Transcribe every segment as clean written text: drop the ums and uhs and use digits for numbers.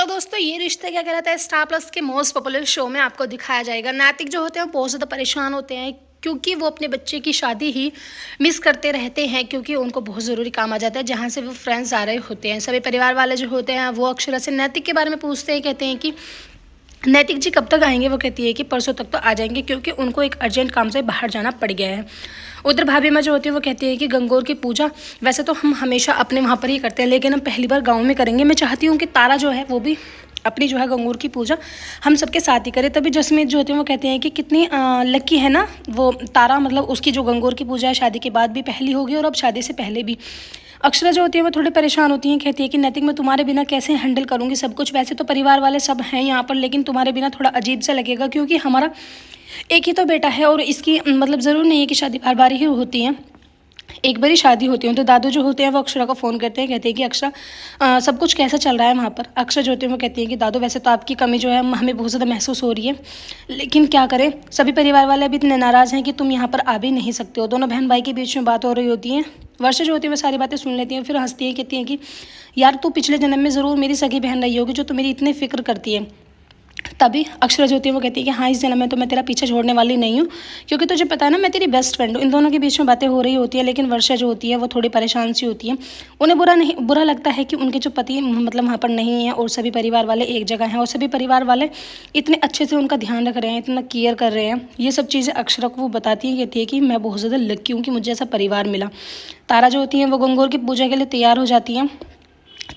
दोस्तों ये रिश्ते क्या कहलाता है स्टार प्लस के मोस्ट पॉपुलर शो में आपको दिखाया जाएगा। नैतिक जो होते हैं वो बहुत ज़्यादा परेशान होते हैं क्योंकि वो अपने बच्चे की शादी ही मिस करते रहते हैं क्योंकि उनको बहुत ज़रूरी काम आ जाता है जहाँ से वो फ्रेंड्स आ रहे होते हैं। सभी परिवार वाले जो होते हैं वो अक्षरा से नैतिक के बारे में पूछते हैं, कहते हैं कि नैतिक जी कब तक आएंगे। वो कहती है कि परसों तक तो आ जाएंगे क्योंकि उनको एक अर्जेंट काम से बाहर जाना पड़ गया है। उधर भाभी माँ जो होती है वो कहती है कि गंगौर की पूजा वैसे तो हम हमेशा अपने वहाँ पर ही करते हैं लेकिन हम पहली बार गाँव में करेंगे। मैं चाहती हूँ कि तारा जो है वो भी अपनी जो है गंगौर की पूजा हम सबके साथ ही करें। तभी जसमीत जो होते हैं वो कहते हैं कि कितनी लकी है ना वो तारा, मतलब उसकी जो गंगौर की पूजा है शादी के बाद भी पहली होगी और अब शादी से पहले भी। अक्षरा जो होती है वो थोड़ी परेशान होती हैं, कहती है कि नैतिक मैं तुम्हारे बिना कैसे हैंडल करूँगी सब कुछ। वैसे तो परिवार वाले सब हैं यहाँ पर लेकिन तुम्हारे बिना थोड़ा अजीब सा लगेगा क्योंकि हमारा एक ही तो बेटा है और इसकी मतलब ज़रूर नहीं है कि शादी बार बार ही होती है, एक बारी शादी होती है। तो दादू जो होते हैं वो अक्षरा को फ़ोन करते हैं, कहते हैं कि अक्षरा सब कुछ कैसा चल रहा है वहाँ पर। अक्षरा जो होते हैं वो कहती है कि दादू वैसे तो आपकी कमी जो है हमें बहुत ज़्यादा महसूस हो रही है लेकिन क्या करें, सभी परिवार वाले अभी इतने नाराज़ हैं कि तुम यहाँ पर आ भी नहीं सकते हो। दोनों बहन भाई के बीच में बात हो रही होती है। वर्षा जो होती है वो सारी बातें सुन लेती हैं, फिर हंसती है, कहती है कि यार तू पिछले जन्म में ज़रूर मेरी सगी बहन रही होगी जो तो मेरी इतनी फ़िक्र करती है। तभी अक्षरा जो होती है वो कहती है कि हाँ इस जन्म में तो मैं तेरा पीछे छोड़ने वाली नहीं हूँ क्योंकि तुझे पता है ना मैं तेरी बेस्ट फ्रेंड हूँ। इन दोनों के बीच में बातें हो रही होती है लेकिन वर्षा जो होती है वो थोड़ी परेशान सी होती है। उन्हें बुरा लगता है कि उनके जो पति मतलब वहाँ पर नहीं है और सभी परिवार वाले एक जगह हैं और सभी परिवार वाले इतने अच्छे से उनका ध्यान रख रहे हैं, इतना केयर कर रहे हैं। ये सब चीज़ें अक्षरा को वो बताती है, कहती है कि मैं बहुत ज़्यादा लकी हूँ कि मुझे ऐसा परिवार मिला। तारा जो होती है वो गंगौर की पूजा के लिए तैयार हो जाती है।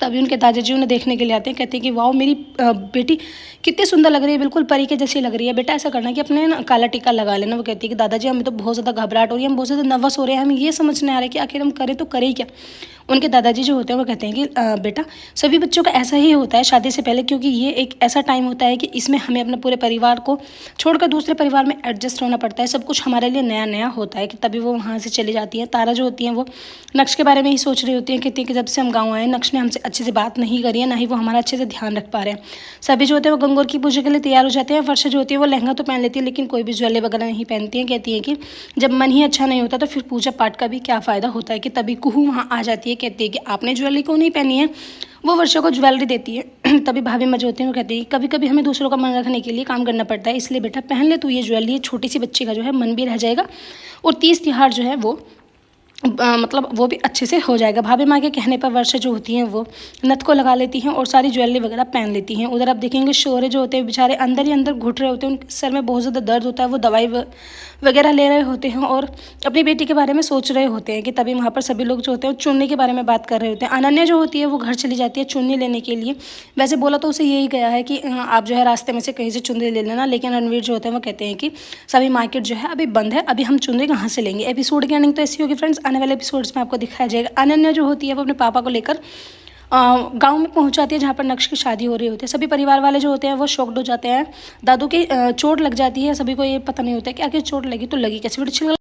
तभी उनके दादाजी उन्हें देखने के लिए आते हैं, कहते हैं कि वाह मेरी बेटी कितनी सुंदर लग रही है, बिल्कुल परी के जैसी लग रही है। बेटा ऐसा करना कि अपने ना काला टीका लगा लेना। वो कहती है कि दादाजी हमें तो बहुत ज़्यादा घबराहट हो रही है, हम बहुत ज़्यादा नर्वस हो रहे हैं, हमें ये समझ नहीं आ रहा है कि आखिर हम करें तो करें ही क्या। उनके दादाजी जो होते हैं वो कहते हैं कि बेटा सभी बच्चों का ऐसा ही होता है शादी से पहले क्योंकि ये एक ऐसा टाइम होता है कि इसमें हमें अपने पूरे परिवार को छोड़कर दूसरे परिवार में एडजस्ट होना पड़ता है, सब कुछ हमारे लिए नया नया होता है। कि तभी वो वहाँ से चली जाती है। तारा जो होती है वो नक्श के बारे में ही सोच रही होती है, कहती है कि जब से हम गाँव आए नक्श ने हमसे अच्छे से बात नहीं करी है, ना ही वो हमारा अच्छे से ध्यान रख पा रहे हैं। सभी जो होते हैं वो गंगौर की पूजा के लिए तैयार हो जाते हैं। वर्षा जो होती है वो लहंगा तो पहन लेती है लेकिन कोई भी ज्वेलरी वगैरह नहीं पहनती है। कहती है कि जब मन ही अच्छा नहीं होता तो फिर पूजा पाठ का भी क्या फ़ायदा होता है। कि तभी कुहू वहाँ आ जाती है, कहती है कि आपने ज्वेलरी क्यों नहीं पहनी है। वो वर्षा को ज्वेलरी देती है। तभी भाभी माँ जो होती है वो कहती है कभी कभी हमें दूसरों का मन रखने के लिए काम करना पड़ता है, इसलिए बेटा पहन ले तू ये ज्वेलरी, छोटी सी बच्ची का जो है मन भी रह जाएगा और 30 त्योहार जो है वो मतलब वो भी अच्छे से हो जाएगा। भाभी माँ के कहने पर वर्षा जो होती हैं वो नथ को लगा लेती हैं और सारी ज्वेलरी वगैरह पहन लेती हैं। उधर आप देखेंगे शौर्य जो होते हैं बेचारे अंदर ही अंदर घुट रहे होते हैं, उनके सर में बहुत ज़्यादा दर्द होता है, वो दवाई वगैरह ले रहे होते हैं और अपनी बेटी के बारे में सोच रहे होते हैं। कि तभी वहाँ पर सभी लोग जो होते हैं चुन्नी के बारे में बात कर रहे होते हैं। अनन्या जो होती है वो घर चली जाती है चुन्नी लेने के लिए। वैसे बोला तो उसे यही गया है कि आप जो है रास्ते में से कहीं से चुन्नी ले लेना, लेकिन रणवीर जो होते हैं वो कहते हैं कि सभी मार्केट जो है अभी बंद है, अभी हम चुन्नी कहाँ से लेंगे। एपिसोड की एंडिंग तो ऐसी होगी फ्रेंड्स, आने वाले एपिसोड्स में आपको दिखाया जाएगा। अनन्या जो होती है वो अपने पापा को लेकर गांव में पहुंच जाती है जहाँ पर नक्श की शादी हो रही होती है। सभी परिवार वाले जो होते हैं वो शॉक्ड हो जाते हैं। दादू की चोट लग जाती है, सभी को ये पता नहीं होता है कि आखिर चोट लगी तो लगी कैसे। वीडियो